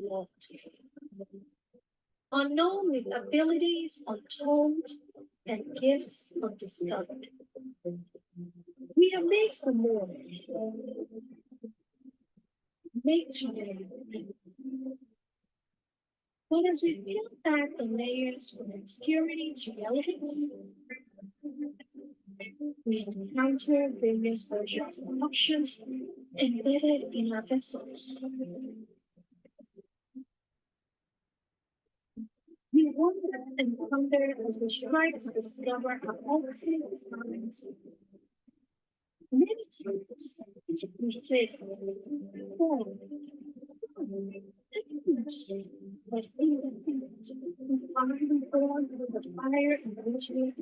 world. Unknown with abilities untold and gifts undiscovered. We are made for more, made to win. But as we peel back the layers from obscurity to relevance, we encounter various versions of options embedded in our vessels. We wonder and ponder as we strive to discover our ultimate talent. Many times we say, form, but in the we are born with the fire and misery.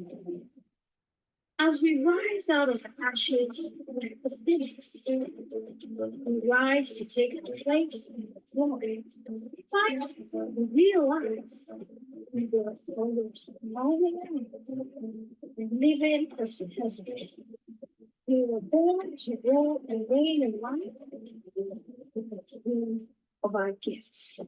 As we rise out of ashes like the phoenix, we rise to take a place in the glory. Finally, we realize we were always morning and living as peasants. We were born to rule and reign in life with the king of our gifts.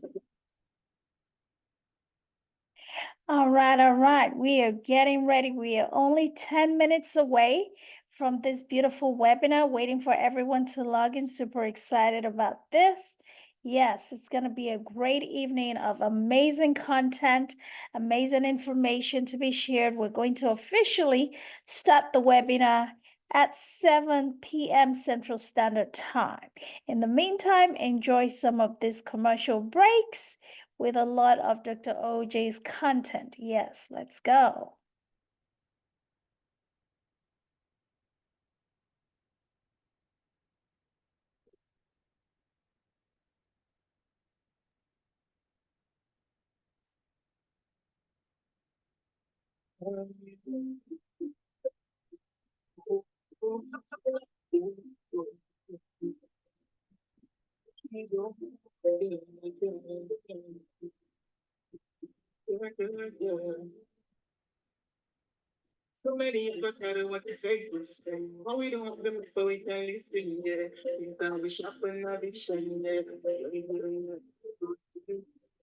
All right. We are getting ready. We are only 10 minutes away from this beautiful webinar, waiting for everyone to log in. Super excited about this. Yes, it's going to be a great evening of amazing content, amazing information to be shared. We're going to officially start the webinar at 7 p.m. Central Standard Time. In the meantime, enjoy some of these commercial breaks with a lot of Dr. OJ's content. Yes, let's go. So many of us don't know what to say, but we don't have them so we can listen, yeah. It's time we shop and addiction, yeah.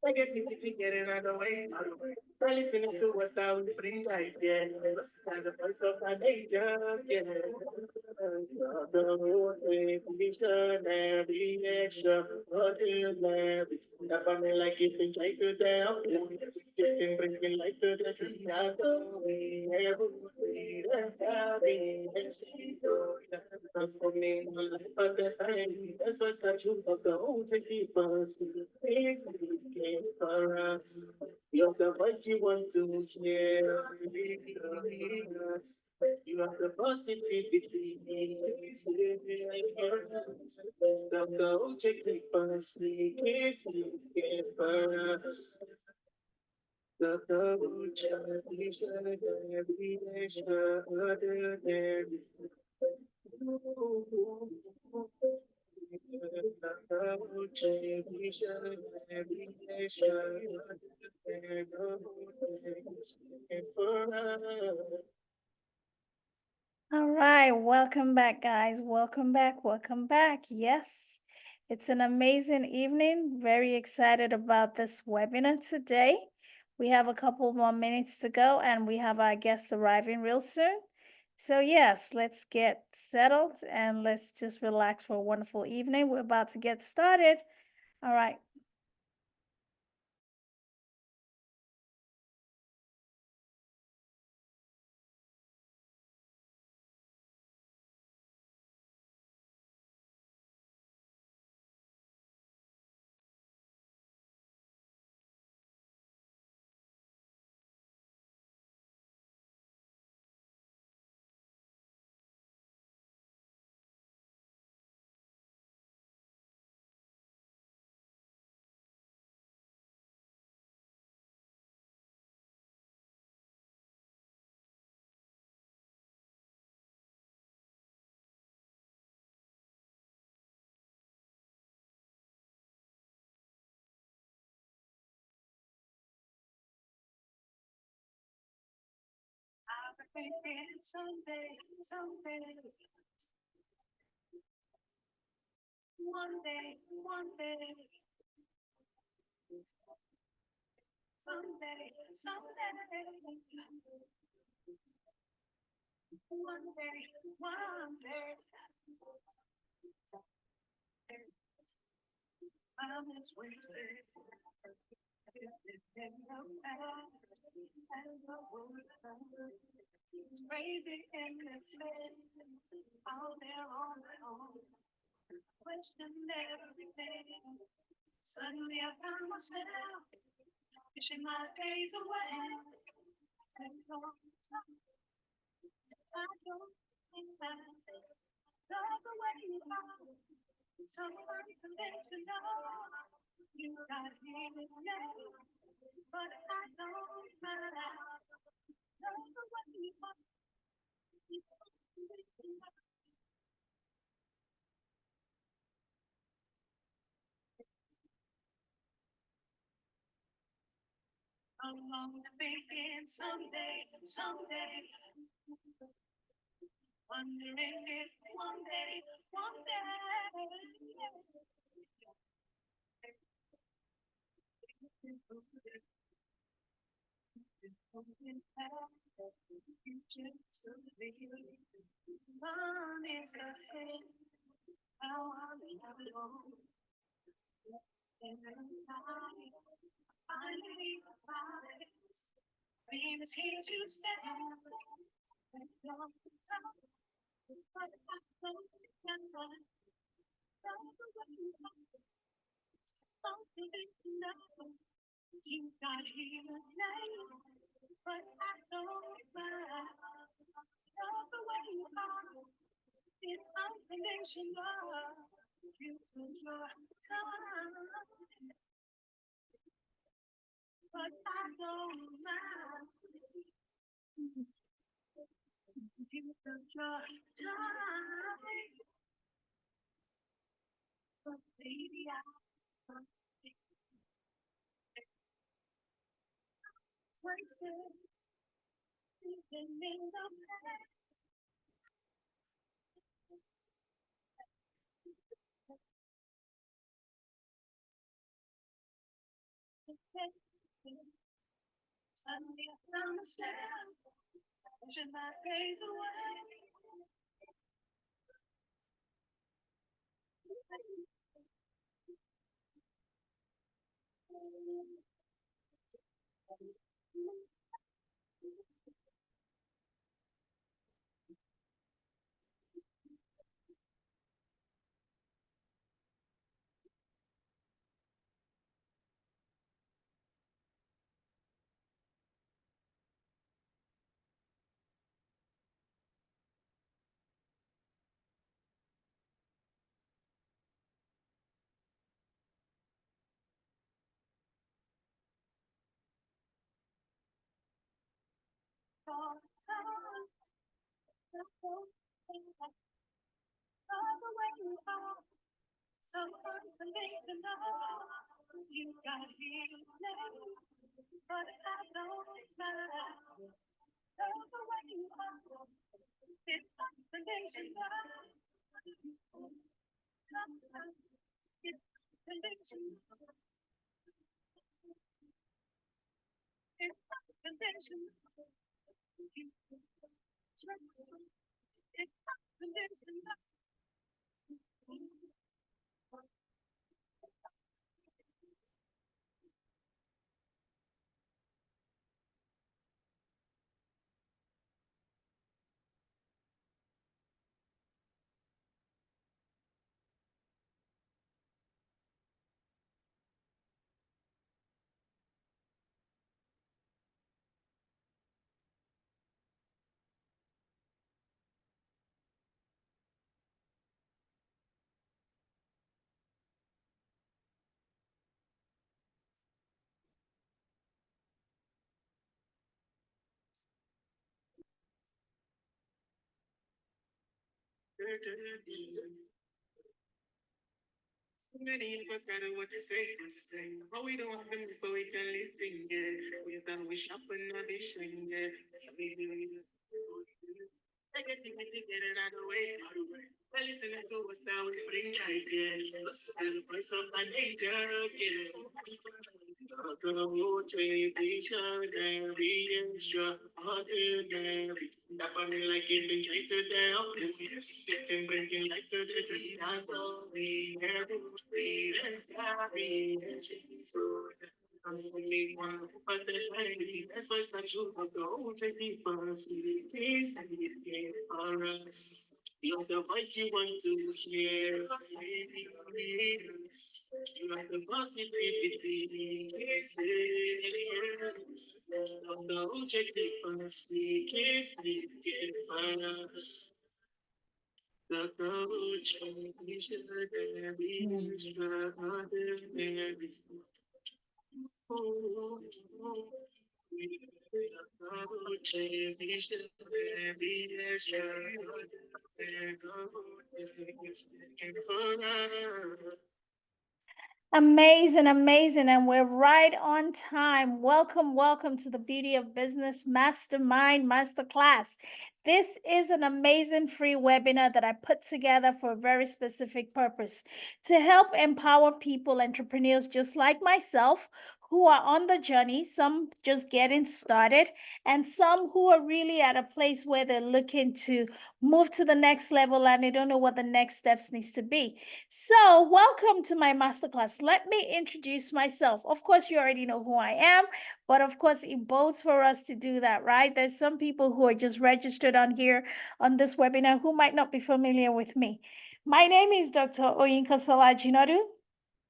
I get to get it out of the way. I listening to us how we bring life, yeah. And the voice of our nature, yeah. The road, visionary, extraordinary. Never me like it, and try to tell. It can bring me light to the tree. I go away, every that's happy. Transforming my life at the time. That's what's the truth of the old to keep us. Things we came for us. You're the voice you want to hear. You are the positivity. The old to keep us. Speaking for us. All right, welcome back, guys. Welcome back. Yes, it's an amazing evening. Very excited about this webinar today. We have a couple more minutes to go, and we have our guests arriving real soon. So yes, let's get settled and let's just relax for a wonderful evening. We're about to get started. All right. One day, someday, someday. One day, one day. I'm just wasted. It's crazy in the face, out there on my own, question everything. Suddenly I found myself wishing my days away. I don't think that love the way you are. Someone to let you know you got here today, but I don't mind. Love the way you are. Along the begin someday, someday. Wondering if one day, one day. Mom is a thing, how I'm alone. And finally, dream is here to stay. And don't stop, but I don't remember. Don't the way you are, something to know. You got here today, but I don't mind. Love the way you are, it's unconditional. You took your time, but I don't mind. You took your time, but baby, I'm wasted, living in the past. Suddenly I found myself, wishing my days away. All the time, love the way you are, so unconditional. You got here today, but I don't mind. Love the way you are, it's unconditional. It's unconditional. It's unconditional. It's unconditional. Many of us gotta what to say, what to say. But we don't want them so we can listen, yeah. We thought we shop and not be shrink, yeah. Take it together out of the way, out of the way. Well, listening to us how we bring life, yeah. Let's celebrate some an angel, yeah. Visionary, extraordinary. That burning like it been traced to down. Sitting, bringing life to the tree. I'm sorry, every and scary. I'm singing one, but the lady, that's why such a go to be fancy. Please, for us. You're the voice you want to hear. Baby, please. You are the positivity. Don't check the first week. Sleep, get us. The coach, we should have been extraordinary. Amazing, amazing. And we're right on time. Welcome, welcome to the Beauty of Business Mastermind Masterclass. This is an amazing free webinar that I put together for a very specific purpose to help empower people, entrepreneurs just like myself, who are on the journey, some just getting started, and some who are really at a place where they're looking to move to the next level and they don't know what the next steps needs to be. So welcome to my masterclass. Let me introduce myself. Of course, you already know who I am, but of course, it bodes for us to do that, right? There's some people who are just registered on here on this webinar who might not be familiar with me. My name is Dr. Oyinka Salajinadu.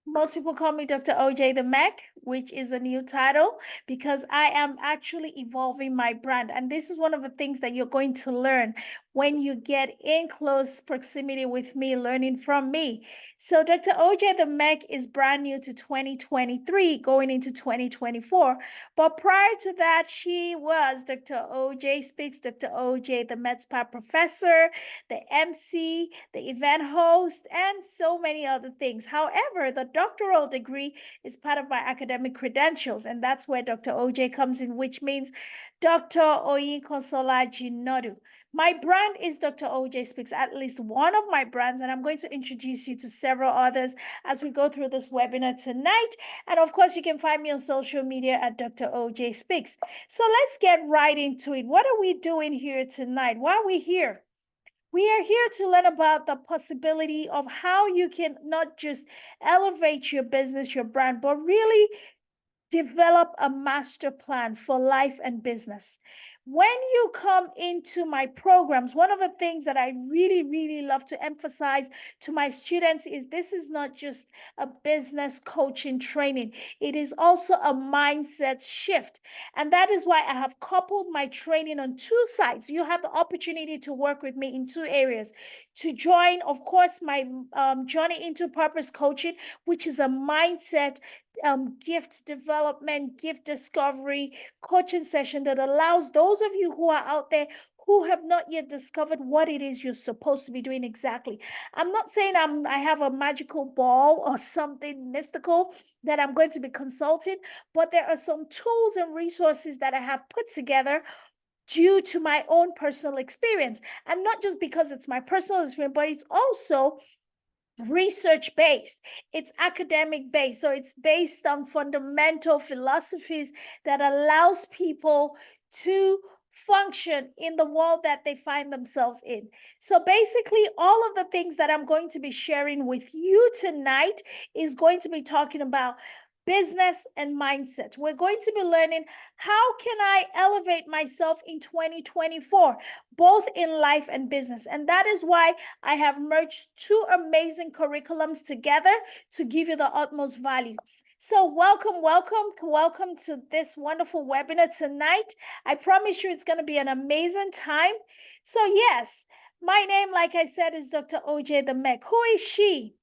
Most people call me Dr. OJ the Mac, which is a new title because I am actually evolving my brand. And this is one of the things that you're going to learn when you get in close proximity with me, learning from me. So Dr. OJ the Mac is brand new to 2023, going into 2024. But prior to that, she was Dr. OJ Speaks, Dr. OJ the MedSpa professor, the MC, the event host, and so many other things. However, the doctoral degree is part of my academic credentials, and that's where Dr. OJ comes in, which means Dr. Oyinkansola Jinodu. My brand is Dr. OJ Speaks, at least one of my brands, and I'm going to introduce you to several others as we go through this webinar tonight. And of course, you can find me on social media at Dr. OJ Speaks. So let's get right into it. What are we doing here tonight? Why are we here? We are here to learn about the possibility of how you can not just elevate your business, your brand, but really develop a master plan for life and business. When you come into my programs, one of the things that I really, really love to emphasize to my students is this is not just a business coaching training. It is also a mindset shift. And that is why I have coupled my training on two sides. You have the opportunity to work with me in two areas. To join, of course, my Journey into Purpose coaching, which is a mindset gift development, gift discovery coaching session that allows those of you who are out there who have not yet discovered what it is you're supposed to be doing exactly. I'm not saying I have a magical ball or something mystical that I'm going to be consulting, but there are some tools and resources that I have put together due to my own personal experience. And not just because it's my personal experience, but it's also research based, it's academic based, so it's based on fundamental philosophies that allows people to function in the world that they find themselves in. So basically, all of the things that I'm going to be sharing with you tonight is going to be talking about business and mindset. We're going to be learning how can I elevate myself in 2024, both in life and business. And that is why I have merged two amazing curriculums together to give you the utmost value. So welcome, welcome, welcome to this wonderful webinar tonight. I promise you it's going to be an amazing time. So yes, my name, like I said, is Dr. OJ the Mech. Who is she?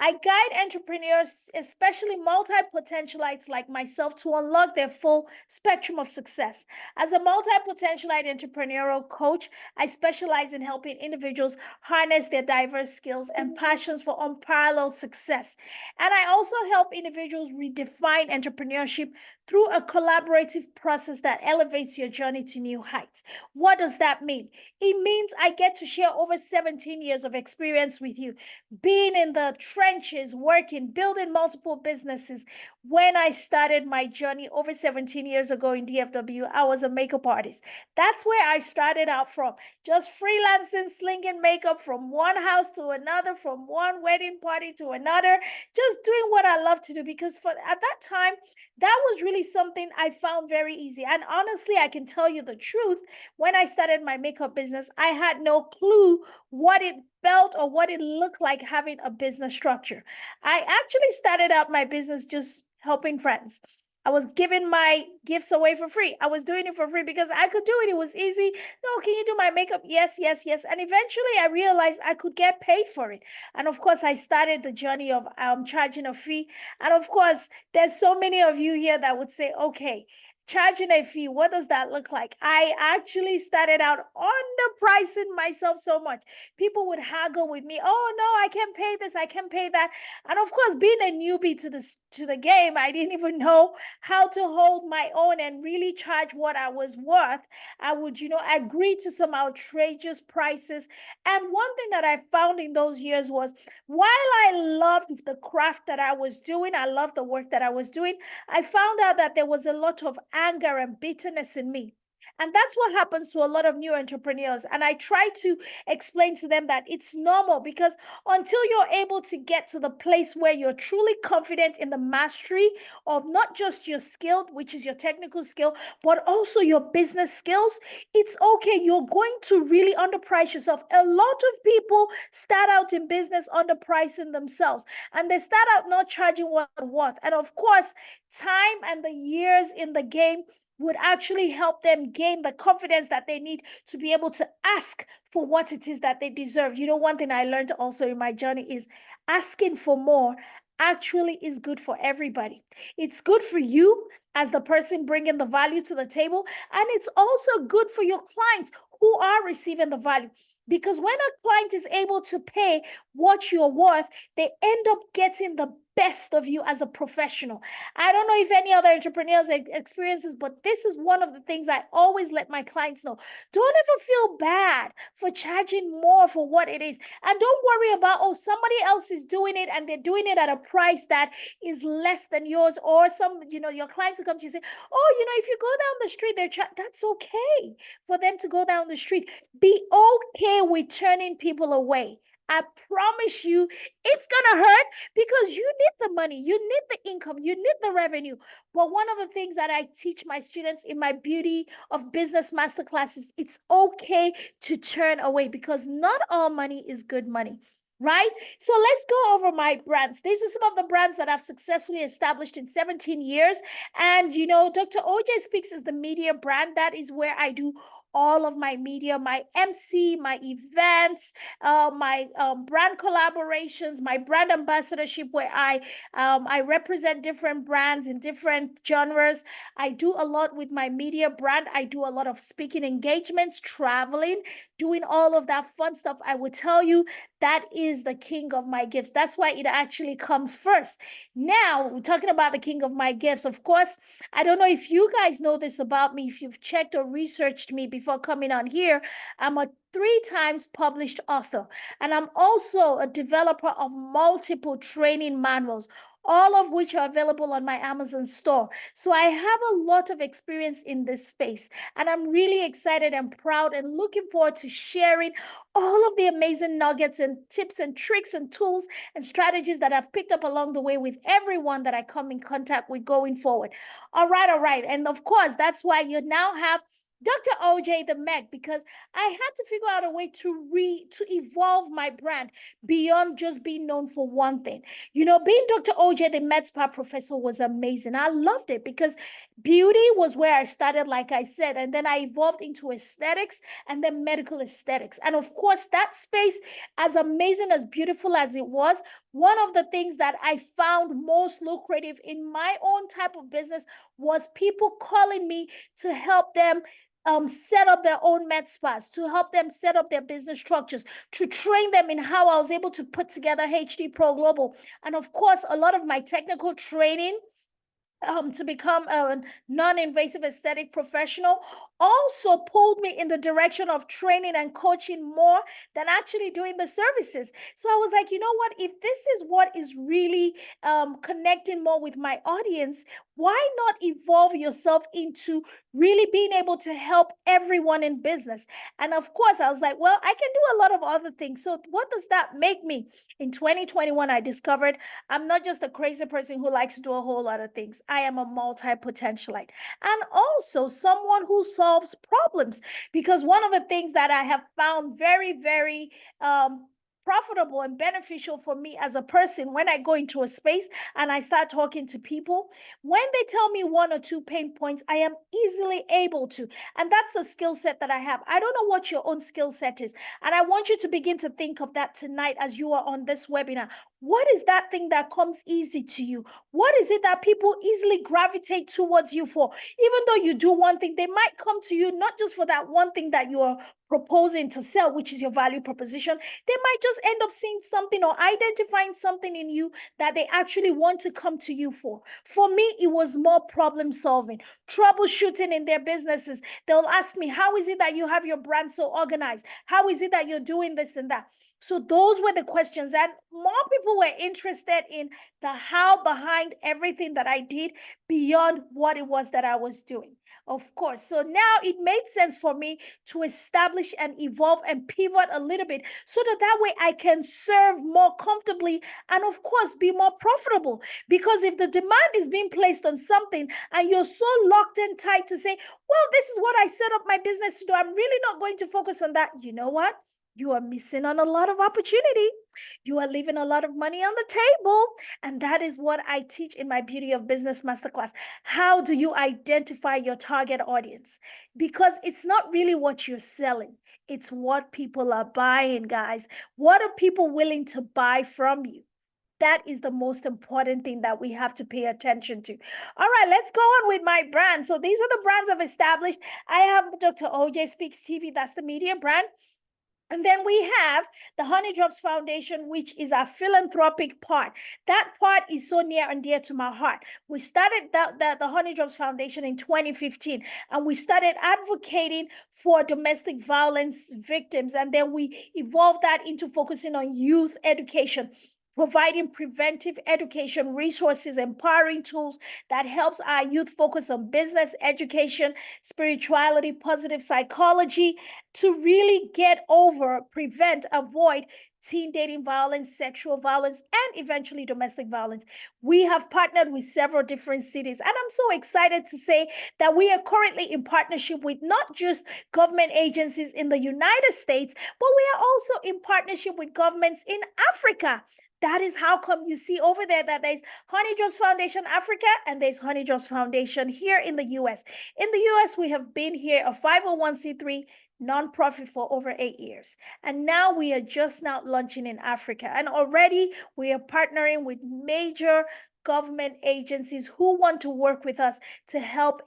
I guide entrepreneurs, especially multi-potentialites like myself, to unlock their full spectrum of success. As a multi-potentialite entrepreneurial coach, I specialize in helping individuals harness their diverse skills and passions for unparalleled success. And I also help individuals redefine entrepreneurship through a collaborative process that elevates your journey to new heights. What does that mean? It means I get to share over 17 years of experience with you, being in the trenches, working, building multiple businesses, when I started my journey over 17 years ago in DFW. I was a makeup artist. That's where I started out from, just freelancing, slinging makeup from one house to another, from one wedding party to another, just doing what I love to do, because at that time, that was really something I found very easy. And honestly, I can tell you the truth. When I started my makeup business, I had no clue what it felt or what it looked like having a business structure. I actually started out my business just helping friends. I was giving my gifts away for free. I was doing it for free because I could do it. It was easy. No, can you do my makeup? Yes, yes, yes. And eventually I realized I could get paid for it. And of course, I started the journey of charging a fee. And of course, there's so many of you here that would say, okay, charging a fee, what does that look like? I actually started out underpricing myself so much. People would haggle with me. Oh no, I can't pay this, I can't pay that. And of course, being a newbie to the game, I didn't even know how to hold my own and really charge what I was worth. I would, agree to some outrageous prices. And one thing that I found in those years was, while I loved the craft that I was doing, I loved the work that I was doing, I found out that there was a lot of anger and bitterness in me. And that's what happens to a lot of new entrepreneurs. And I try to explain to them that it's normal, because until you're able to get to the place where you're truly confident in the mastery of not just your skill, which is your technical skill, but also your business skills, it's okay. You're going to really underprice yourself. A lot of people start out in business underpricing themselves, and they start out not charging what they're worth. And of course, time and the years in the game would actually help them gain the confidence that they need to be able to ask for what it is that they deserve. One thing I learned also in my journey is asking for more actually is good for everybody. It's good for you as the person bringing the value to the table, and it's also good for your clients who are receiving the value. Because when a client is able to pay what you're worth, they end up getting the best of you as a professional. I don't know if any other entrepreneurs experience this, but this is one of the things I always let my clients know. Don't ever feel bad for charging more for what it is. And don't worry about, oh, somebody else is doing it and they're doing it at a price that is less than yours. Or your clients will come to you and say, oh, if you go down the street, that's okay for them to go down the street. Be okay with turning people away. I promise you, it's going to hurt, because you need the money, you need the income, you need the revenue. But one of the things that I teach my students in my Beauty of Business Masterclass is it's okay to turn away, because not all money is good money. Right? So let's go over my brands. These are some of the brands that I've successfully established in 17 years. And, Dr. OJ Speaks is the media brand. That is where I do all of my media, my MC, my events, my brand collaborations, my brand ambassadorship, where I represent different brands in different genres. I do a lot with my media brand. I do a lot of speaking engagements, traveling, doing all of that fun stuff. I would tell you that is the king of my gifts. That's why it actually comes first. Now, we're talking about the king of my gifts. Of course, I don't know if you guys know this about me, if you've checked or researched me before coming on here. I'm a 3 times published author, and I'm also a developer of multiple training manuals, all of which are available on my Amazon store. So I have a lot of experience in this space, and I'm really excited and proud and looking forward to sharing all of the amazing nuggets and tips and tricks and tools and strategies that I've picked up along the way with everyone that I come in contact with going forward. All right. And of course, that's why you now have Dr. OJ the Meg, because I had to figure out a way to evolve my brand beyond just being known for one thing. Being Dr. OJ the Med Spa professor was amazing. I loved it because beauty was where I started, like I said, and then I evolved into aesthetics and then medical aesthetics. And of course, that space, as amazing, as beautiful as it was, one of the things that I found most lucrative in my own type of business was people calling me to help them set up their own med spas, to help them set up their business structures, to train them in how I was able to put together HD Pro Global. And of course, a lot of my technical training to become a non-invasive aesthetic professional also pulled me in the direction of training and coaching more than actually doing the services. So I was like, you know what, if this is what is really connecting more with my audience, why not evolve yourself into really being able to help everyone in business? And of course I was like, well, I can do a lot of other things, so what does that make me? In 2021 I discovered I'm not just a crazy person who likes to do a whole lot of things. I am a multi-potentialite and also someone who solves problems, because one of the things that I have found very, very profitable and beneficial for me as a person when I go into a space and I start talking to people, when they tell me one or two pain points, I am easily able to. And that's a skill set that I have. I don't know what your own skill set is. And I want you to begin to think of that tonight as you are on this webinar. What is that thing that comes easy to you? What is it that people easily gravitate towards you for? Even though you do one thing, they might come to you not just for that one thing that you're proposing to sell, which is your value proposition. They might just end up seeing something or identifying something in you that they actually want to come to you for. For me, it was more problem solving, troubleshooting in their businesses. They'll ask me, how is it that you have your brand so organized? How is it that you're doing this and that? So those were the questions, and more people were interested in the how behind everything that I did beyond what it was that I was doing. Of course. So now it made sense for me to establish and evolve and pivot a little bit so that way I can serve more comfortably and of course be more profitable. Because if the demand is being placed on something and you're so locked and tight to say, well, this is what I set up my business to do, I'm really not going to focus on that. You know what? You are missing on a lot of opportunity. You are leaving a lot of money on the table. And that is what I teach in my Beauty of Business Masterclass. How do you identify your target audience? Because it's not really what you're selling, it's what people are buying, guys. What are people willing to buy from you? That is the most important thing that we have to pay attention to. All right, let's go on with my brand. So these are the brands I've established. I have Dr. OJ Speaks TV, that's the media brand. And then we have the Honey Drops Foundation, which is our philanthropic part. That part is so near and dear to my heart. We started the Honey Drops Foundation in 2015, and we started advocating for domestic violence victims. And then we evolved that into focusing on youth education, providing preventive education resources, empowering tools that helps our youth focus on business, education, spirituality, positive psychology, to really get over, prevent, avoid teen dating violence, sexual violence, and eventually domestic violence. We have partnered with several different cities, and I'm so excited to say that we are currently in partnership with not just government agencies in the United States, but we are also in partnership with governments in Africa. That is how come you see over there that there's Honey Drops Foundation Africa and there's Honey Drops Foundation here in the US. In the US, we have been here a 501c3 nonprofit for over 8 years. And now we are just now launching in Africa. And already we are partnering with major government agencies who want to work with us to help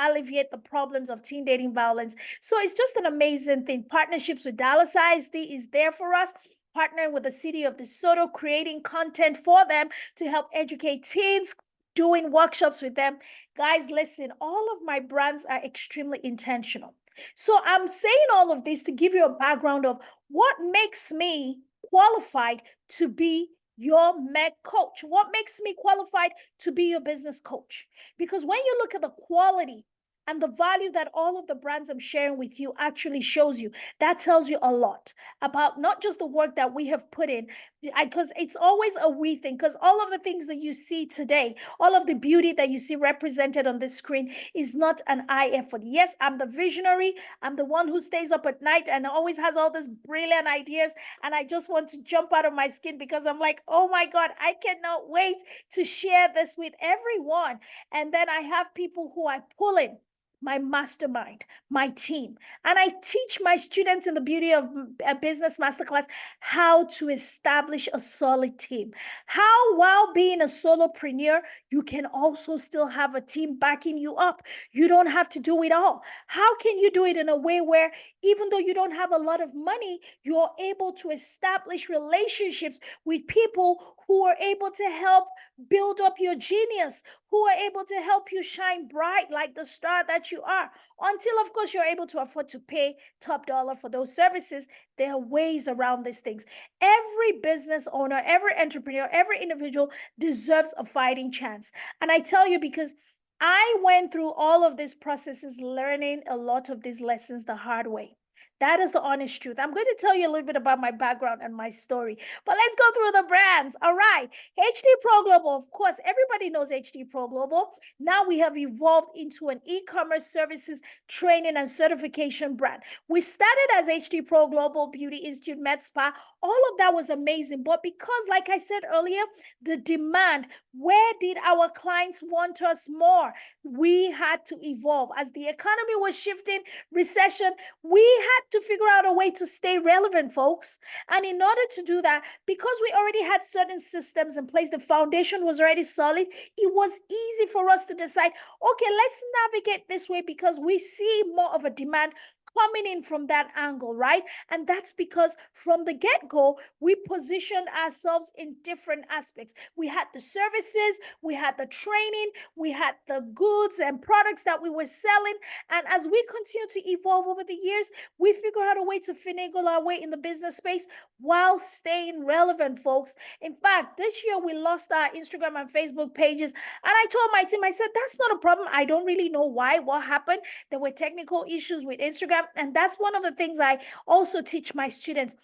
alleviate the problems of teen dating violence. So it's just an amazing thing. Partnerships with Dallas ISD is there for us. Partnering with the city of DeSoto, creating content for them to help educate teens, doing workshops with them. Guys, listen, all of my brands are extremely intentional. So I'm saying all of this to give you a background of what makes me qualified to be your MEC coach. What makes me qualified to be your business coach? Because when you look at the quality and the value that all of the brands I'm sharing with you actually shows you, that tells you a lot about not just the work that we have put in, because it's always a we thing, because all of the things that you see today, all of the beauty that you see represented on this screen is not an I effort. Yes, I'm the visionary. I'm the one who stays up at night and always has all these brilliant ideas. And I just want to jump out of my skin because I'm like, oh my God, I cannot wait to share this with everyone. And then I have people who I pull in, my mastermind, my team. And I teach my students in the Beauty of a Business Masterclass how to establish a solid team. How, while being a solopreneur, you can also still have a team backing you up. You don't have to do it all. How can you do it in a way where, even though you don't have a lot of money, you're able to establish relationships with people who are able to help build up your genius, who are able to help you shine bright like the star that you are, until, of course, you're able to afford to pay top dollar for those services. There are ways around these things. Every business owner, every entrepreneur, every individual deserves a fighting chance. And I tell you, because I went through all of these processes, learning a lot of these lessons the hard way. That is the honest truth. I'm going to tell you a little bit about my background and my story, but let's go through the brands. All right. HD Pro Global, of course, everybody knows HD Pro Global. Now we have evolved into an e-commerce services, training, and certification brand. We started as HD Pro Global Beauty Institute Med Spa. All of that was amazing. But because, like I said earlier, the demand, where did our clients want us more? We had to evolve. As the economy was shifting, recession, we had to figure out a way to stay relevant, folks. And in order to do that, because we already had certain systems in place, the foundation was already solid, it was easy for us to decide, okay, let's navigate this way because we see more of a demand coming in from that angle, right? And that's because from the get-go, we positioned ourselves in different aspects. We had the services, we had the training, we had the goods and products that we were selling. And as we continue to evolve over the years, we figure out a way to finagle our way in the business space while staying relevant, folks. In fact, this year we lost our Instagram and Facebook pages. And I told my team, I said, that's not a problem. I don't really know why, what happened. There were technical issues with Instagram. And that's one of the things I also teach my students.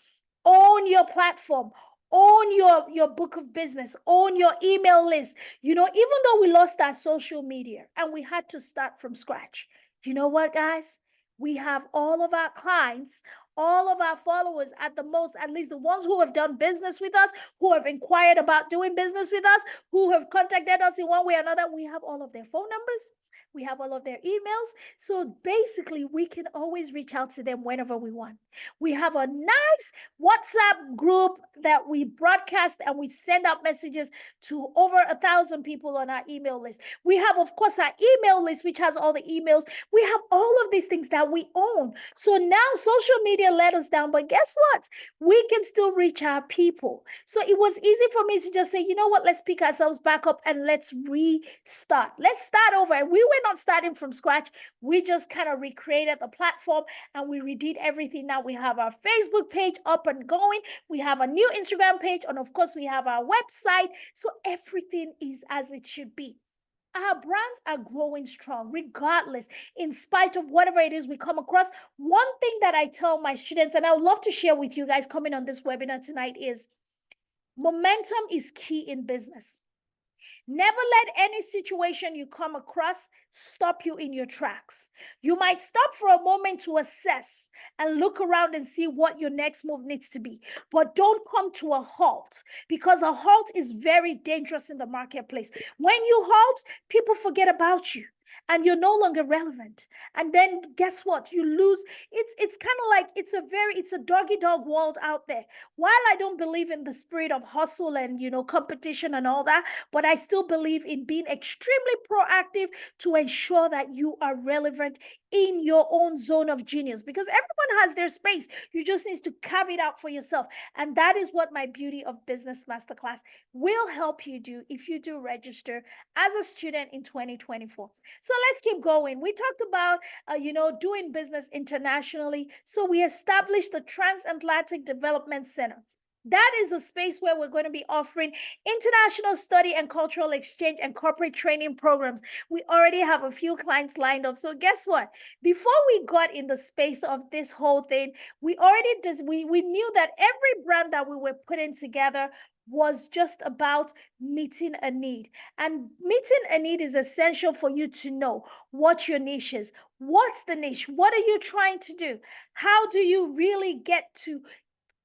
Own your platform. Own your book of business. Own your email list. You know, even though we lost our social media and we had to start from scratch, you know what, guys? We have all of our clients, all of our followers, at the most, at least the ones who have done business with us, who have inquired about doing business with us, who have contacted us in one way or another. We have all of their phone numbers. We have all of their emails. So basically, we can always reach out to them whenever we want. We have a nice WhatsApp group that we broadcast and we send out messages to over 1,000 people on our email list. We have, of course, our email list, which has all the emails. We have all of these things that we own. So now social media let us down, but guess what? We can still reach our people. So it was easy for me to just say, you know what, let's pick ourselves back up and let's restart. Let's start over. And we were not starting from scratch. We just kind of recreated the platform and we redid everything. Now we have our Facebook page up and going. We have a new Instagram page. And of course, we have our website. So everything is as it should be. Our brands are growing strong, regardless, in spite of whatever it is we come across. One thing that I tell my students, and I would love to share with you guys coming on this webinar tonight, is momentum is key in business. Never let any situation you come across stop you in your tracks. You might stop for a moment to assess and look around and see what your next move needs to be. But don't come to a halt, because a halt is very dangerous in the marketplace. When you halt, people forget about you and you're no longer relevant. And then guess what? You lose. It's kind of like it's a doggy dog world out there. While I don't believe in the spirit of hustle and, competition and all that, but I still believe in being extremely proactive to ensure that you are relevant in your own zone of genius, because everyone has their space. You just need to carve it out for yourself. And that is what my Beauty of Business Masterclass will help you do if you do register as a student in 2024. So let's keep going. We talked about, doing business internationally. So we established the Transatlantic Development Center. That is a space where we're going to be offering international study and cultural exchange and corporate training programs. We already have a few clients lined up. So guess what? Before we got in the space of this whole thing, we knew that every brand that we were putting together was just about meeting a need. And meeting a need is essential for you to know what your niche is. What's the niche? What are you trying to do? How do you really get to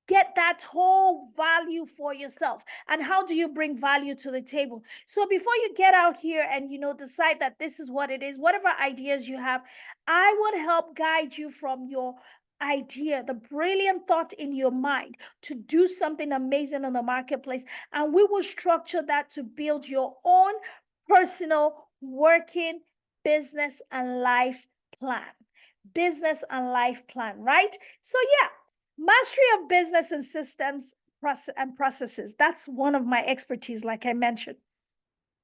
get that whole value for yourself. And how do you bring value to the table? So before you get out here and, decide that this is what it is, whatever ideas you have, I would help guide you from your idea, the brilliant thought in your mind to do something amazing in the marketplace. And we will structure that to build your own personal working business and life plan. Business and life plan, right? So, yeah, mastery of business and systems and processes. That's one of my expertise, like I mentioned.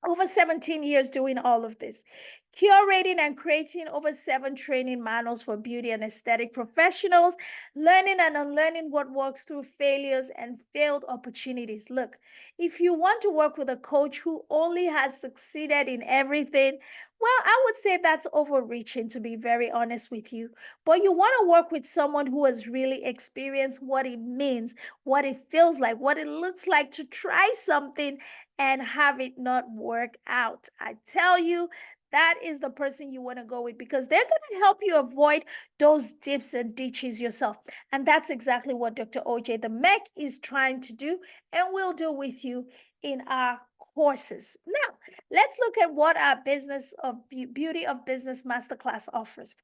Over 17 years doing all of this, curating and creating over 7 training manuals for beauty and aesthetic professionals, learning and unlearning what works through failures and failed opportunities. Look, if you want to work with a coach who only has succeeded in everything, well, I would say that's overreaching, to be very honest with you. But you want to work with someone who has really experienced what it means, what it feels like, what it looks like to try something and have it not work out. I tell you, that is the person you want to go with, because they're going to help you avoid those dips and ditches yourself. And that's exactly what Dr. OJ the Mech is trying to do and will do with you in our courses. Now, let's look at what our Business of Beauty of Business Masterclass offers.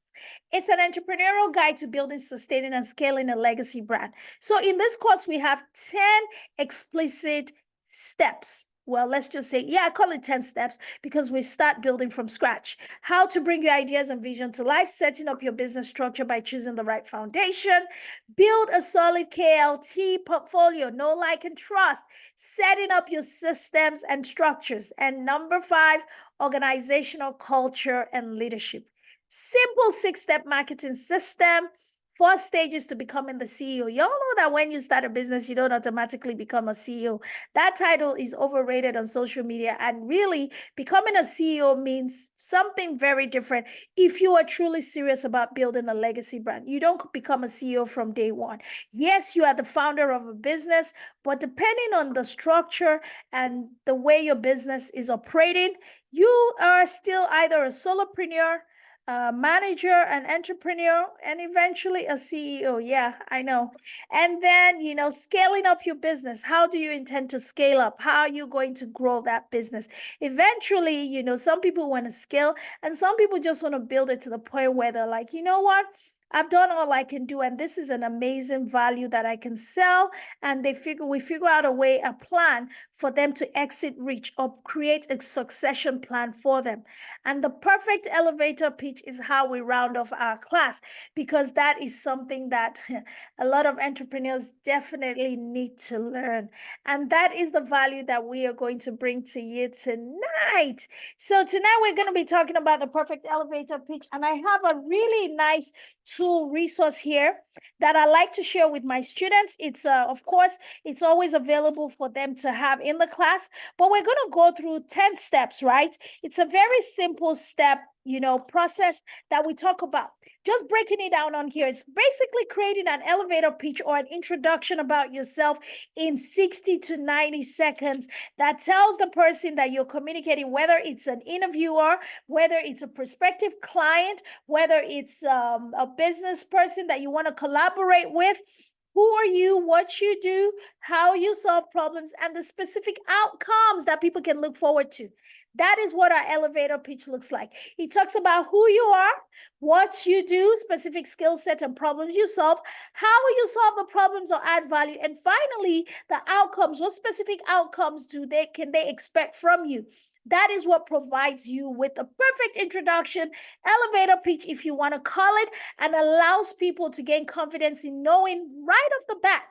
It's an entrepreneurial guide to building, sustaining, and scaling a legacy brand. So in this course, we have 10 explicit steps. Well, let's just say, I call it 10 steps because we start building from scratch. How to bring your ideas and vision to life, setting up your business structure by choosing the right foundation, build a solid KLT portfolio, know, like, and trust, setting up your systems and structures. And number 5, organizational culture and leadership. Simple 6-step marketing system. 4 stages to becoming the CEO. Y'all know that when you start a business, you don't automatically become a CEO. That title is overrated on social media. And really, becoming a CEO means something very different if you are truly serious about building a legacy brand. You don't become a CEO from day one. Yes, you are the founder of a business, but depending on the structure and the way your business is operating, you are still either a solopreneur, manager, an entrepreneur, and eventually a CEO. Yeah, I know. And then, scaling up your business. How do you intend to scale up? How are you going to grow that business? Eventually, some people want to scale and some people just want to build it to the point where they're like, you know what? I've done all I can do, and this is an amazing value that I can sell. And we figure out a plan for them to exit reach or create a succession plan for them. And the perfect elevator pitch is how we round off our class, because that is something that a lot of entrepreneurs definitely need to learn. And that is the value that we are going to bring to you tonight. So tonight we're going to be talking about the perfect elevator pitch. And I have a really nice tool resource here that I like to share with my students. It's of course, it's always available for them to have in the class, but we're going to go through 10 steps, right? It's a very simple step, process that we talk about. Just breaking it down on here. It's basically creating an elevator pitch or an introduction about yourself in 60 to 90 seconds that tells the person that you're communicating, whether it's an interviewer, whether it's a prospective client, whether it's a business person that you want to collaborate with. Who are you, what you do, how you solve problems, and the specific outcomes that people can look forward to. That is what our elevator pitch looks like. It talks about who you are, what you do, specific skill set and problems you solve, how will you solve the problems or add value, and finally, the outcomes. What specific outcomes can they expect from you? That is what provides you with the perfect introduction, elevator pitch, if you want to call it, and allows people to gain confidence in knowing right off the bat,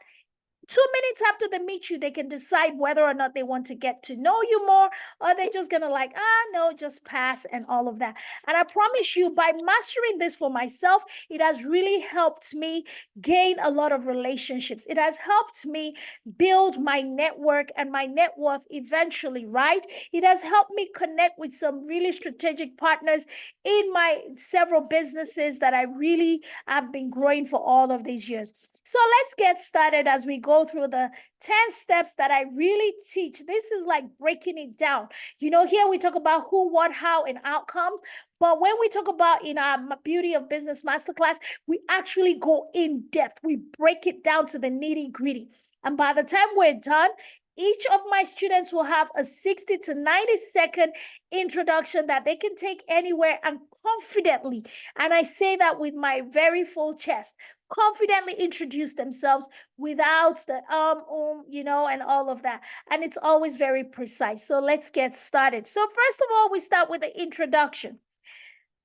2 minutes after they meet you, they can decide whether or not they want to get to know you more, or they're just going to no, just pass and all of that. And I promise you, by mastering this for myself, it has really helped me gain a lot of relationships. It has helped me build my network and my net worth eventually, right? It has helped me connect with some really strategic partners in my several businesses that I really have been growing for all of these years. So let's get started as we go go through the 10 steps that I really teach. This is like breaking it down. You know, here we talk about who, what, how, and outcomes. But when we talk about in our Beauty of Business Masterclass, we actually go in depth. We break it down to the nitty gritty. And by the time we're done, each of my students will have a 60 to 90-second introduction that they can take anywhere and confidently, and I say that with my very full chest, confidently introduce themselves without the you know, and all of that. And it's always very precise. So let's get started. So first of all, we start with the introduction.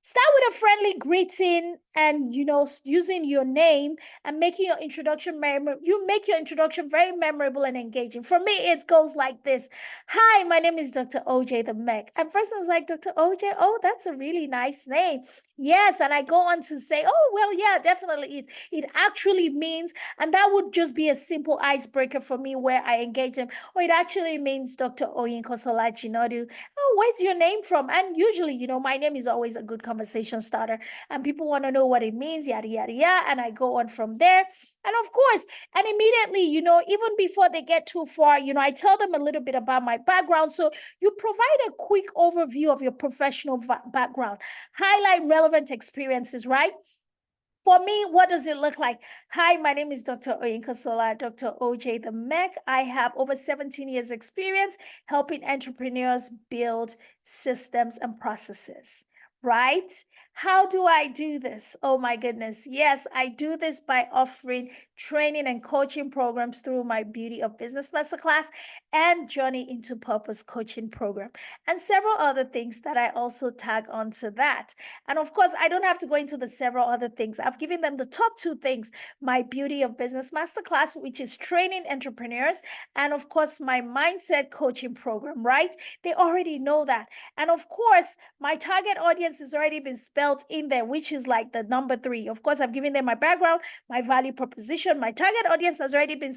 Start with a friendly greeting and, you know, using your name and making your introduction memorable. You make your introduction very memorable and engaging. For me, it goes like this. Hi, my name is Dr. OJ the Mech. And first I was like, Dr. OJ, oh, that's a really nice name. Yes. And I go on to say, oh, well, yeah, definitely. It actually means, and that would just be a simple icebreaker for me where I engage them. Oh, it actually means Dr. Oyinko Solachinodu. Oh, where's your name from? And usually, you know, my name is always a good conversation starter and people want to know what it means, yada, yada, yada. And I go on from there. And of course, and immediately, you know, even before they get too far, you know, I tell them a little bit about my background. So you provide a quick overview of your professional background, highlight relevant experiences, right? For me, what does it look like? Hi, my name is Dr. Oyinka Dr. OJ the Mech. I have over 17 years experience helping entrepreneurs build systems and processes, right? How do I do this? Oh my goodness. Yes, I do this by offering training and coaching programs through my Beauty of Business Masterclass and Journey into Purpose coaching program, and several other things that I also tag onto that. And of course, I don't have to go into the several other things. I've given them the top two things, my Beauty of Business Masterclass, which is training entrepreneurs, and of course, my mindset coaching program, right? They already know that. And of course, my target audience has already been spelled in there, which is like the number 3. Of course, I've given them my background, my value proposition. My target audience has already been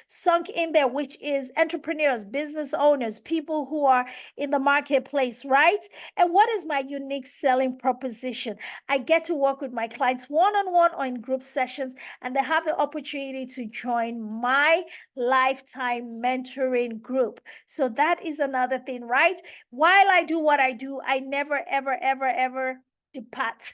sunk in there, which is entrepreneurs, business owners, people who are in the marketplace, right? And what is my unique selling proposition? I get to work with my clients one-on-one or in group sessions, and they have the opportunity to join my lifetime mentoring group. So that is another thing, right? While I do what I do, I never, ever, ever, ever depart.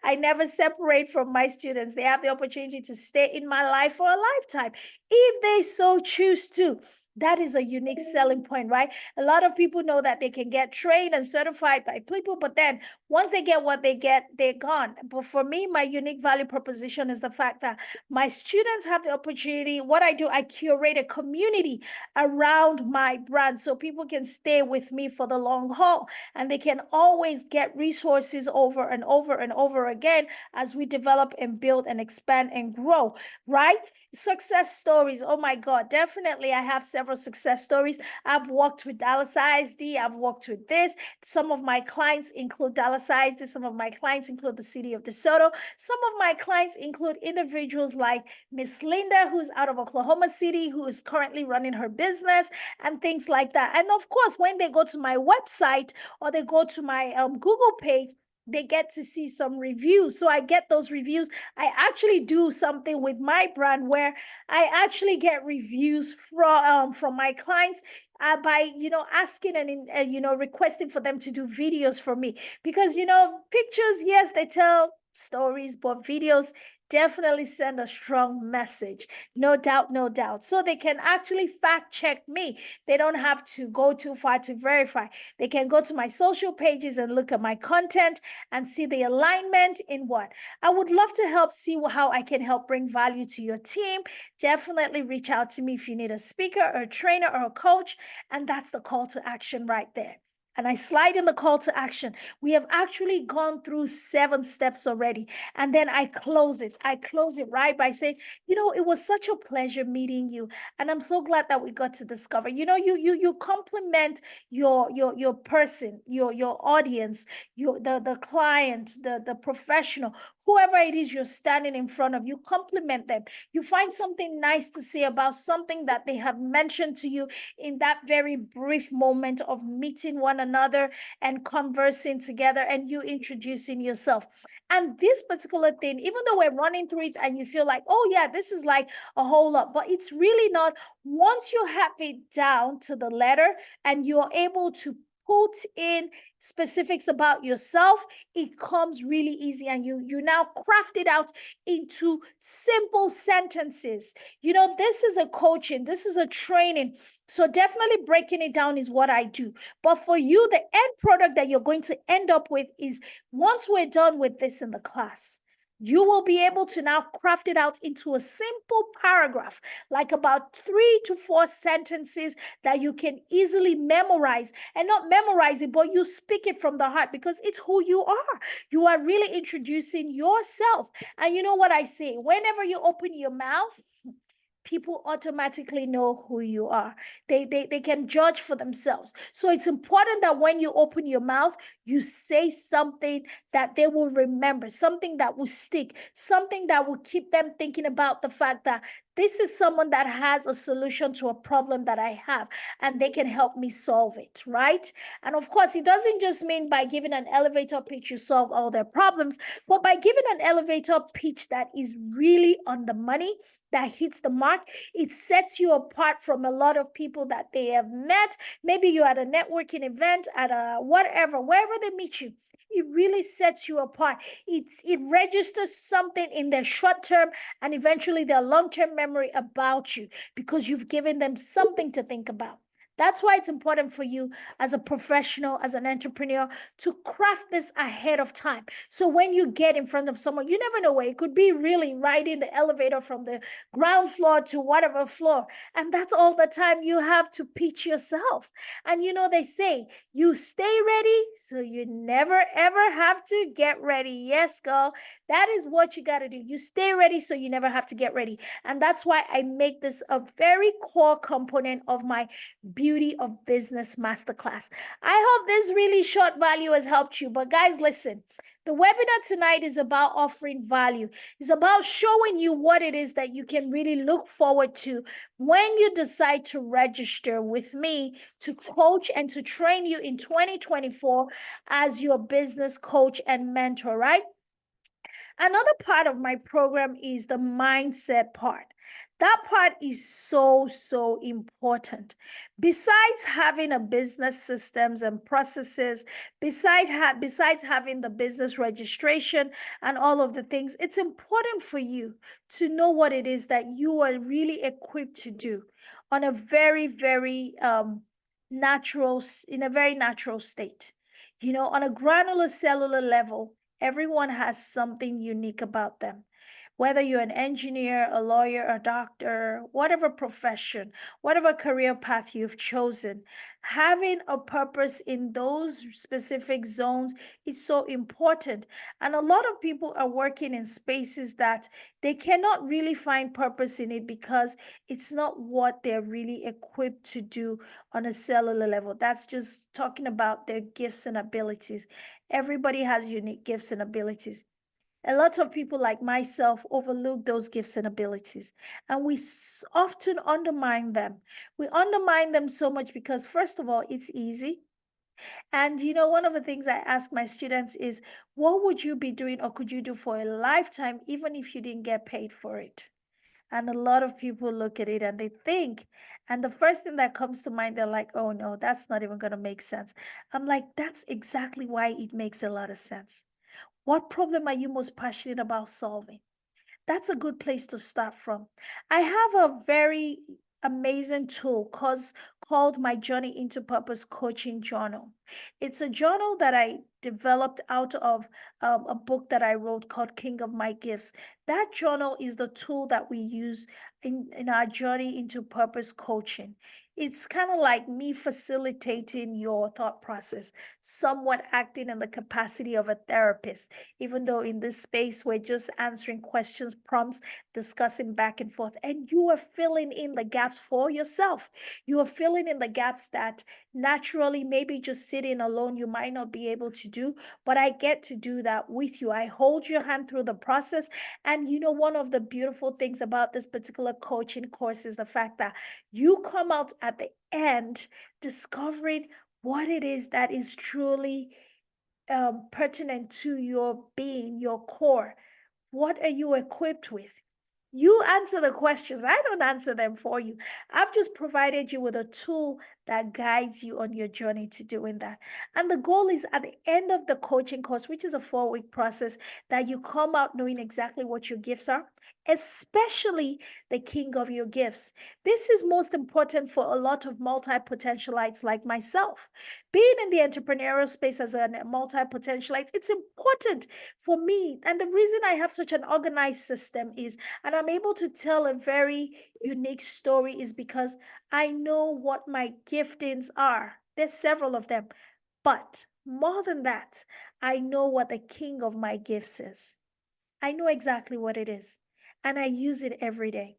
I never separate from my students. They have the opportunity to stay in my life for a lifetime if they so choose to. That is a unique selling point, right? A lot of people know that they can get trained and certified by people, but then once they get what they get, they're gone. But for me, my unique value proposition is the fact that my students have the opportunity. What I do, I curate a community around my brand so people can stay with me for the long haul, and they can always get resources over and over and over again as we develop and build and expand and grow, right? Success stories. Oh my God, definitely. I have several success stories. I've worked with Dallas ISD. I've worked with this. Some of my clients include Dallas ISD. Some of my clients include the city of DeSoto. Some of my clients include individuals like Miss Linda, who's out of Oklahoma City, who is currently running her business and things like that. And of course, when they go to my website or they go to my Google page, they get to see some reviews. So I get those reviews. I actually do something with my brand where I actually get reviews from my clients by, you know, asking and, you know, requesting for them to do videos for me. Because, you know, pictures, yes, they tell stories, but videos definitely send a strong message. No doubt, no doubt. So they can actually fact check me. They don't have to go too far to verify. They can go to my social pages and look at my content and see the alignment in what. I would love to help see how I can help bring value to your team. Definitely reach out to me if you need a speaker or a trainer or a coach. And that's the call to action right there. And I slide in the call to action. We have actually gone through 7 steps already. And then I close it. I close it right by saying, you know, it was such a pleasure meeting you. And I'm so glad that we got to discover, you know, you compliment your person, your audience, the client, the professional, whoever it is you're standing in front of, you compliment them. You find something nice to say about something that they have mentioned to you in that very brief moment of meeting one another and conversing together and you introducing yourself. And this particular thing, even though we're running through it and you feel like, oh yeah, this is like a whole lot, but it's really not. Once you have it down to the letter and you're able to put in specifics about yourself, it comes really easy, and you now craft it out into simple sentences. This is a coaching, this is a training, so definitely breaking it down is what I do. But for you, the end product that you're going to end up with is, once we're done with this in the class, you will be able to now craft it out into a simple paragraph, like about 3 to 4 sentences that you can easily memorize, and not memorize it, but you speak it from the heart, because it's who you are. You are really introducing yourself. And you know what I say? Whenever you open your mouth, people automatically know who you are. They can judge for themselves. So it's important that when you open your mouth, you say something that they will remember, something that will stick, something that will keep them thinking about the fact that this is someone that has a solution to a problem that I have, and they can help me solve it, right? And of course, it doesn't just mean by giving an elevator pitch you solve all their problems, but by giving an elevator pitch that is really on the money, that hits the mark, it sets you apart from a lot of people that they have met. Maybe you're at a networking event, at a whatever, wherever they meet you. It really sets you apart. It registers something in their short term and eventually their long-term memory about you, because you've given them something to think about. That's why it's important for you as a professional, as an entrepreneur, to craft this ahead of time. So when you get in front of someone, you never know where it could be, really riding the elevator from the ground floor to whatever floor. And that's all the time you have to pitch yourself. And they say, you stay ready, so you never ever have to get ready. Yes, girl, that is what you got to do. You stay ready, so you never have to get ready. And that's why I make this a very core component of my Beauty of Business Masterclass. I hope this really short value has helped you. But guys, listen, the webinar tonight is about offering value. It's about showing you what it is that you can really look forward to when you decide to register with me to coach and to train you in 2024 as your business coach and mentor, right? Another part of my program is the mindset part. That part is so, so important. Besides having a business systems and processes, besides having the business registration and all of the things, it's important for you to know what it is that you are really equipped to do on a very, very in a very natural state. On a granular cellular level, everyone has something unique about them. Whether you're an engineer, a lawyer, a doctor, whatever profession, whatever career path you've chosen, having a purpose in those specific zones is so important. And a lot of people are working in spaces that they cannot really find purpose in it because it's not what they're really equipped to do on a cellular level. That's just talking about their gifts and abilities. Everybody has unique gifts and abilities. A lot of people like myself overlook those gifts and abilities, and we often undermine them. We undermine them so much because, first of all, it's easy. And one of the things I ask my students is, what would you be doing or could you do for a lifetime even if you didn't get paid for it? And a lot of people look at it and they think, and the first thing that comes to mind, they're like, oh no, that's not even going to make sense. I'm like, that's exactly why it makes a lot of sense. What problem are you most passionate about solving? That's a good place to start from. I have a very amazing tool called my Journey into Purpose Coaching Journal. It's a journal that I developed out of a book that I wrote called King of My Gifts. That journal is the tool that we use in our journey into purpose coaching. It's kind of like me facilitating your thought process, somewhat acting in the capacity of a therapist, even though in this space we're just answering questions, prompts, discussing back and forth, and you are filling in the gaps for yourself. You are filling in the gaps that naturally, maybe just sitting alone, you might not be able to do, but I get to do that with you. I hold your hand through the process. And one of the beautiful things about this particular coaching course is the fact that you come out at the end discovering what it is that is truly pertinent to your being, your core. What are you equipped with? You answer the questions. I don't answer them for you. I've just provided you with a tool that guides you on your journey to doing that. And the goal is at the end of the coaching course, which is a 4-week process, that you come out knowing exactly what your gifts are, especially the king of your gifts. This is most important for a lot of multi-potentialites like myself. Being in the entrepreneurial space as a multi-potentialite, it's important for me. And the reason I have such an organized system is, and I'm able to tell a very unique story, is because I know what my giftings are. There's several of them. But more than that, I know what the king of my gifts is. I know exactly what it is, and I use it every day.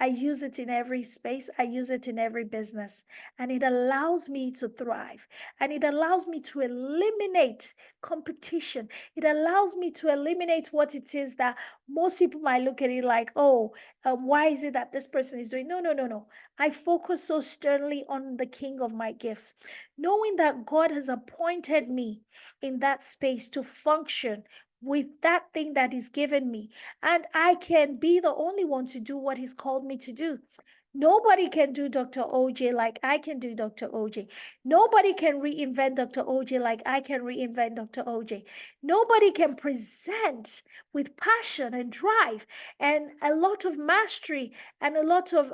I use it in every space. I use it in every business, and it allows me to thrive, and it allows me to eliminate competition. It allows me to eliminate what it is that most people might look at it like, oh, why is it that this person is doing? No, no, no, no. I focus so sternly on the king of my gifts, knowing that God has appointed me in that space to function with that thing that He's given me. And I can be the only one to do what He's called me to do. Nobody can do Dr. OJ like I can do Dr. OJ. Nobody can reinvent Dr. OJ like I can reinvent Dr. OJ. Nobody can present with passion and drive and a lot of mastery and a lot of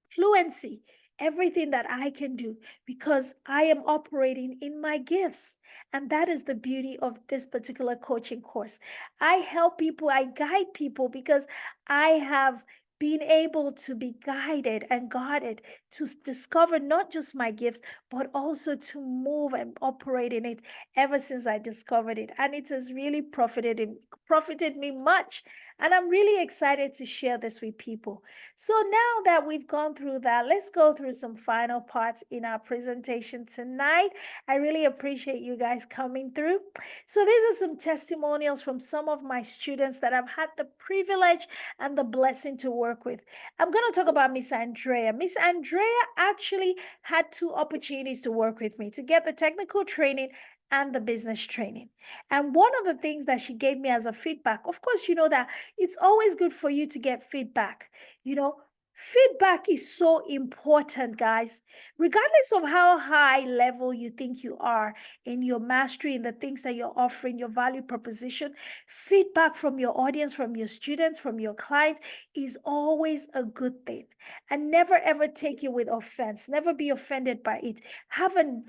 fluency, everything that I can do, because I am operating in my gifts. And that is the beauty of this particular coaching course. I help people, I guide people because I have been able to be guided and guarded to discover not just my gifts, but also to move and operate in it ever since I discovered it. And it has really profited me much. And I'm really excited to share this with people. So now that we've gone through that, let's go through some final parts in our presentation tonight. I really appreciate you guys coming through. So these are some testimonials from some of my students that I've had the privilege and the blessing to work with. I'm going to talk about Miss Andrea. Miss Andrea actually had 2 opportunities to work with me, to get the technical training and the business training. And one of the things that she gave me as a feedback, of course, you know that it's always good for you to get feedback. You know, feedback is so important, guys. Regardless of how high level you think you are in your mastery, in the things that you're offering, your value proposition, feedback from your audience, from your students, from your clients is always a good thing. And never ever take it with offense. Never be offended by it. Have an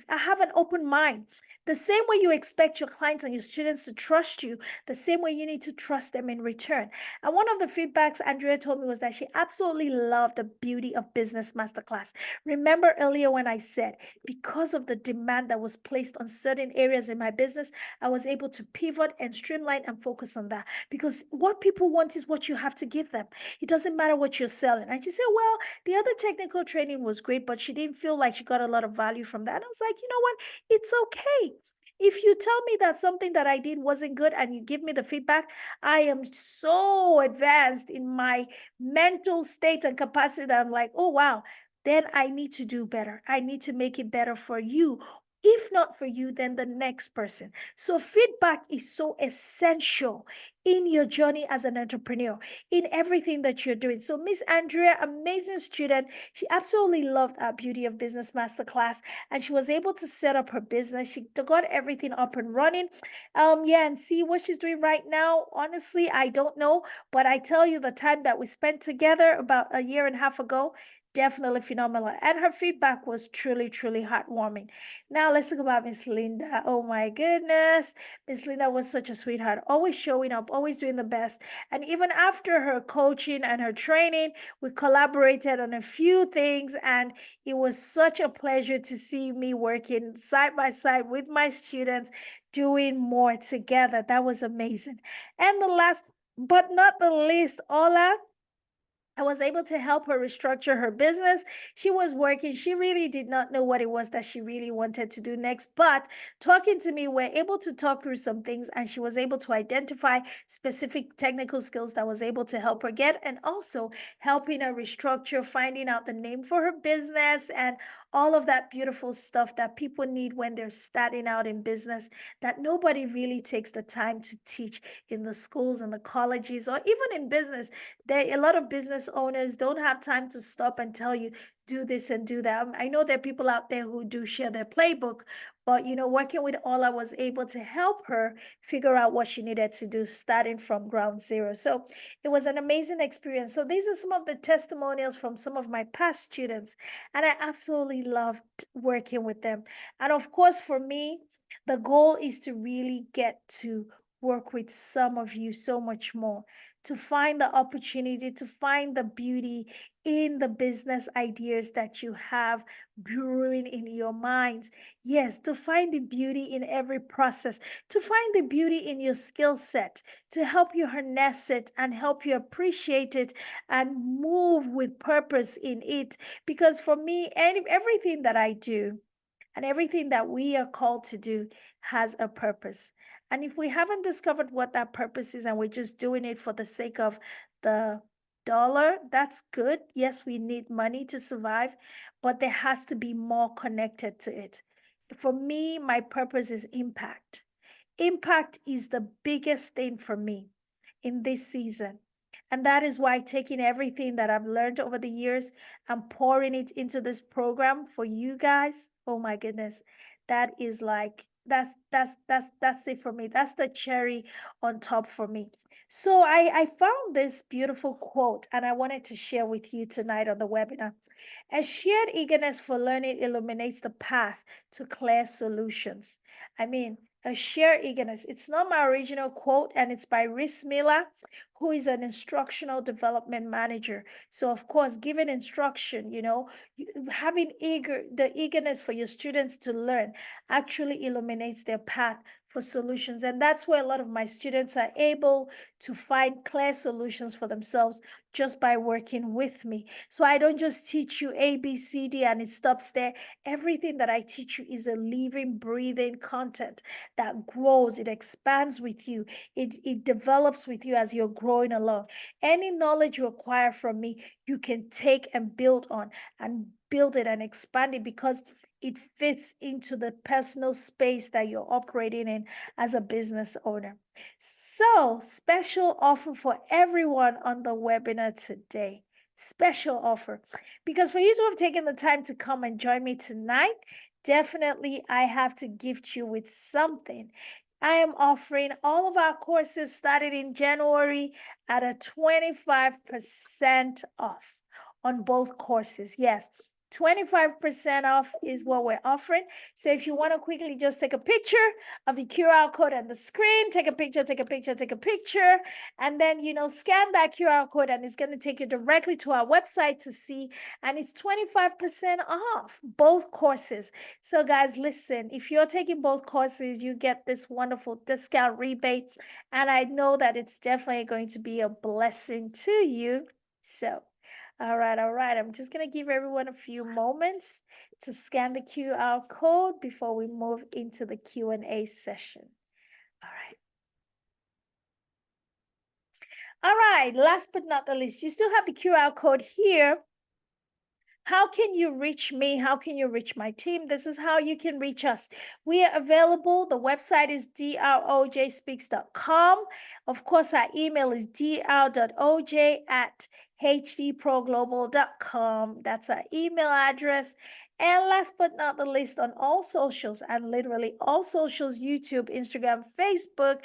open mind. The same way you expect your clients and your students to trust you, the same way you need to trust them in return. And one of the feedbacks Andrea told me was that she absolutely loved the beauty of Business Masterclass. Remember earlier when I said, because of the demand that was placed on certain areas in my business, I was able to pivot and streamline and focus on that. Because what people want is what you have to give them. It doesn't matter what you're selling. And she said, well, the other technical training was great, but she didn't feel like she got a lot of value from that. And I was like, you know what? It's okay. If you tell me that something that I did wasn't good and you give me the feedback, I am so advanced in my mental state and capacity that I'm like, oh, wow, then I need to do better. I need to make it better for you. If not for you, then the next person. So feedback is so essential in your journey as an entrepreneur, in everything that you're doing. So Miss Andrea, amazing student. She absolutely loved our Beauty of Business Masterclass, and she was able to set up her business. She got everything up and running. Yeah, and see what she's doing right now. Honestly, I don't know, but I tell you, the time that we spent together about a year and a half ago, definitely phenomenal. And her feedback was truly, truly heartwarming. Now let's talk about Miss Linda. Oh my goodness. Miss Linda was such a sweetheart, always showing up, always doing the best. And even after her coaching and her training, we collaborated on a few things. And it was such a pleasure to see me working side by side with my students, doing more together. That was amazing. And the last but not the least, Ola, I was able to help her restructure her business. She was working. She really did not know what it was that she really wanted to do next. But talking to me, we're able to talk through some things, and she was able to identify specific technical skills that was able to help her get, and also helping her restructure, finding out the name for her business, and all of that beautiful stuff that people need when they're starting out in business that nobody really takes the time to teach in the schools and the colleges or even in business. A lot of business owners don't have time to stop and tell you, do this and do that. I know there are people out there who do share their playbook, but working with Ola was able to help her figure out what she needed to do starting from ground zero. So it was an amazing experience. So these are some of the testimonials from some of my past students, and I absolutely loved working with them. And of course, for me, the goal is to really get to work with some of you so much more, to find the opportunity, to find the beauty in the business ideas that you have brewing in your minds. Yes, to find the beauty in every process, to find the beauty in your skill set, to help you harness it and help you appreciate it and move with purpose in it. Because for me, everything that I do and everything that we are called to do has a purpose. And if we haven't discovered what that purpose is and we're just doing it for the sake of the dollar, that's good. Yes, we need money to survive, but there has to be more connected to it. For me, my purpose is impact. Impact is the biggest thing for me in this season. And that is why taking everything that I've learned over the years and pouring it into this program for you guys, oh my goodness, that is like that's it for me. That's the cherry on top for me. So I found this beautiful quote and I wanted to share with you tonight on the webinar. A shared eagerness for learning illuminates the path to clear solutions. I mean, a shared eagerness. It's not my original quote, and it's by Rhys Miller, who is an instructional development manager. So, of course, giving instruction, having the eagerness for your students to learn actually illuminates their path for solutions. And that's where a lot of my students are able to find clear solutions for themselves just by working with me. So I don't just teach you A, B, C, D, and it stops there. Everything that I teach you is a living, breathing content that grows, it expands with you, it develops with you as you're growing along. Any knowledge you acquire from me, you can take and build on and build it and expand it because it fits into the personal space that you're operating in as a business owner. So, special offer for everyone on the webinar today. Special offer. Because for you to have taken the time to come and join me tonight, definitely I have to gift you with something. I am offering all of our courses started in January at a 25% off on both courses. Yes, 25% off is what we're offering. So if you want to quickly just take a picture of the QR code on the screen, take a picture, and then, scan that QR code and it's going to take you directly to our website to see, and it's 25% off both courses. So guys, listen, if you're taking both courses, you get this wonderful discount rebate, and I know that it's definitely going to be a blessing to you. So all right. I'm just going to give everyone a few moments to scan the QR code before we move into the Q&A session. All right. All right. Last but not the least, you still have the QR code here. How can you reach me? How can you reach my team? This is how you can reach us. We are available. The website is drojspeaks.com. Of course, our email is dr.oj@hdproglobal.com. That's our email address. And last but not the least, on all socials, and literally all socials, YouTube, Instagram, Facebook,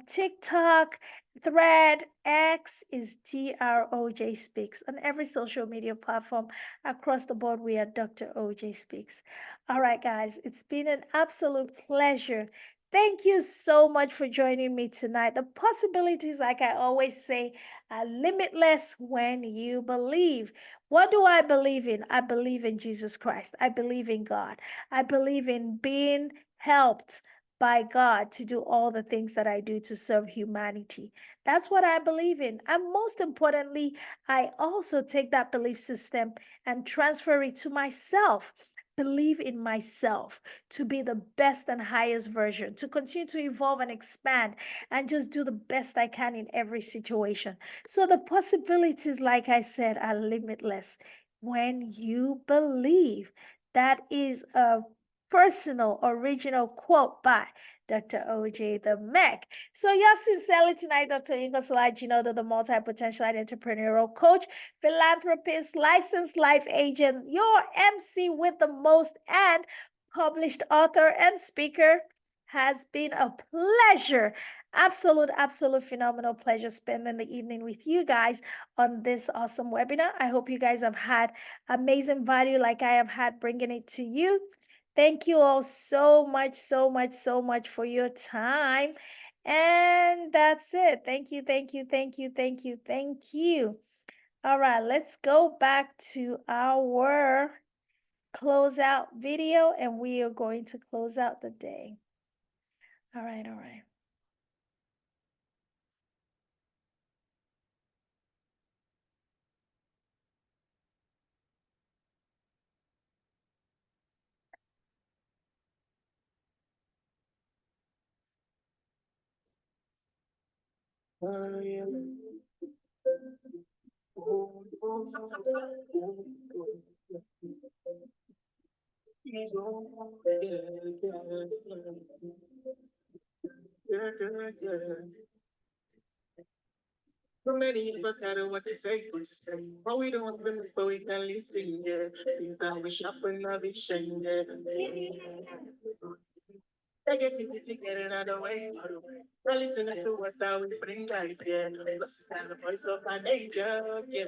TikTok, Thread, X is DROJ Speaks. On every social media platform across the board, we are Dr. OJ Speaks. All right, guys, it's been an absolute pleasure. Thank you so much for joining me tonight. The possibilities, like I always say, are limitless when you believe. What do I believe in? I believe in Jesus Christ. I believe in God. I believe in being helped by God to do all the things that I do to serve humanity. That's what I believe in. And most importantly, I also take that belief system and transfer it to myself. Believe in myself to be the best and highest version, to continue to evolve and expand and just do the best I can in every situation. So the possibilities, like I said, are limitless when you believe. That is a personal, original quote by Dr. O.J. the Mech. So, yours sincerely tonight, Dr. Ingo Salajino, the multi-potential entrepreneurial coach, philanthropist, licensed life agent, your MC with the most, and published author and speaker. Has been a pleasure, absolute phenomenal pleasure spending the evening with you guys on this awesome webinar. I hope you guys have had amazing value like I have had bringing it to you. Thank you all so much for your time. And that's it. Thank you. All right, let's go back to our closeout video and we are going to close out the day. All right. So many of us don't know what to say, but we don't want them so we can listen, yeah. Things that we sharpen our vision, yeah. Negativity get it out of the way. Now listen to us how we bring life, yeah. Let's stand the voice of our nature, yeah.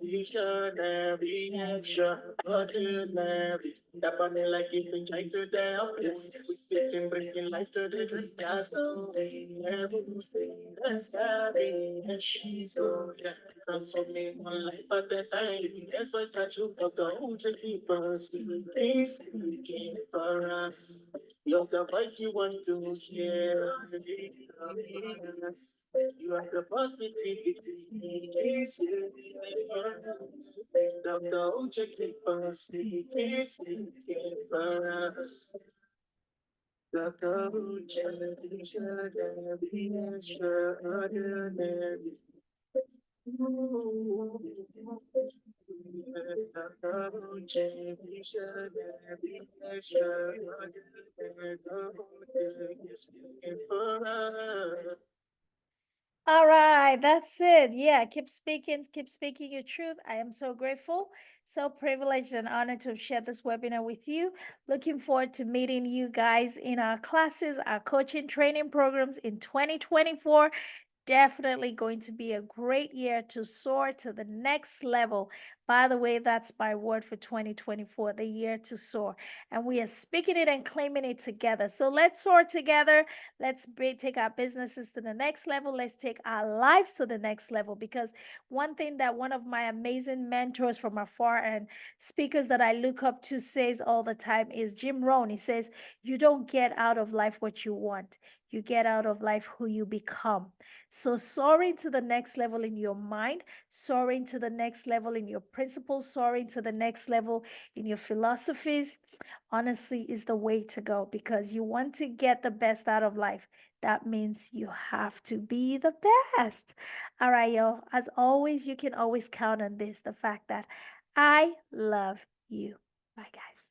Visionary action, ordinary. That money like it been trying to help us. We sit and bringing life to the dream. So everything that's happy and she's so yeah. Transforming one life at a time. That's why statue of the old keepers. Things speaking for us. You're the voice you want to hear. You are the positivity. Yes, you are. Dr. Uche keepers. Speaking for us. Dr. Uche, extraordinary. All right, that's it. Yeah, keep speaking your truth. I am so grateful, so privileged and honored to have shared this webinar with you. Looking forward to meeting you guys in our classes, our coaching training programs in 2024. Definitely going to be a great year to soar to the next level. By the way, that's my word for 2024, the year to soar. And we are speaking it and claiming it together. So let's soar together. Let's take our businesses to the next level. Let's take our lives to the next level. Because one thing that one of my amazing mentors from afar and speakers that I look up to says all the time is Jim Rohn. He says, you don't get out of life what you want. You get out of life who you become. So soaring to the next level in your mind, soaring to the next level in your principles, soaring to the next level in your philosophies, honestly is the way to go because you want to get the best out of life. That means you have to be the best. All right, yo. As always, you can always count on this, the fact that I love you. Bye, guys.